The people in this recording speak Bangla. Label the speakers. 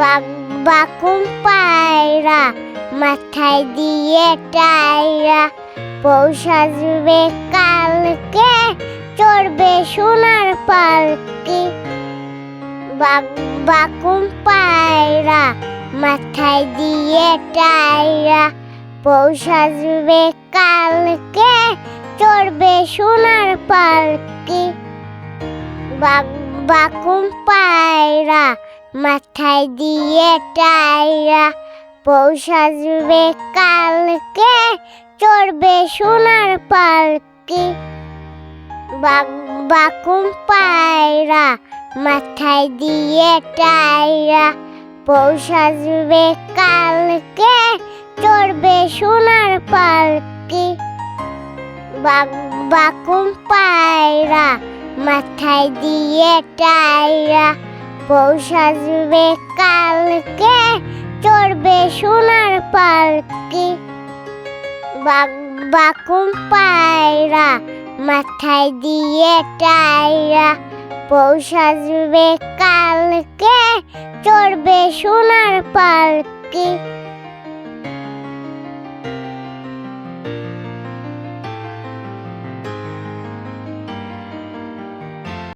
Speaker 1: বাঘ বাকুম পায়রা মাথায় দিয়ে টায়রা, পৌষ আসবে কালকে চড়বে সোনার পালকি। বাঘ বাকুম পায়রা মাথায় দিয়ে টায়রা, পৌষ আসবে কালকে চড়বে সোনার পালকি। বাঘ বাকুম পায়রা মাথায় দিয়ে টায়রা, পৌষ আসবে কালকে চড়বে সোনার পালকি। বাঘ বাকুম পায়রা মাথায় দিয়ে টায়রা, পৌষ আসবে কালকে চড়বে সোনার পালকি। বাঘ বাকুম পায়রা মাথায় দিয়ে টায়রা, পৌষ আসবে কালকে চড়বে সোনার পালকি। বাঘ বাকুম পায়রা মাথায় দিয়ে টায়রা, পৌষ আসবে কালকে চড়বে সোনার পালকি।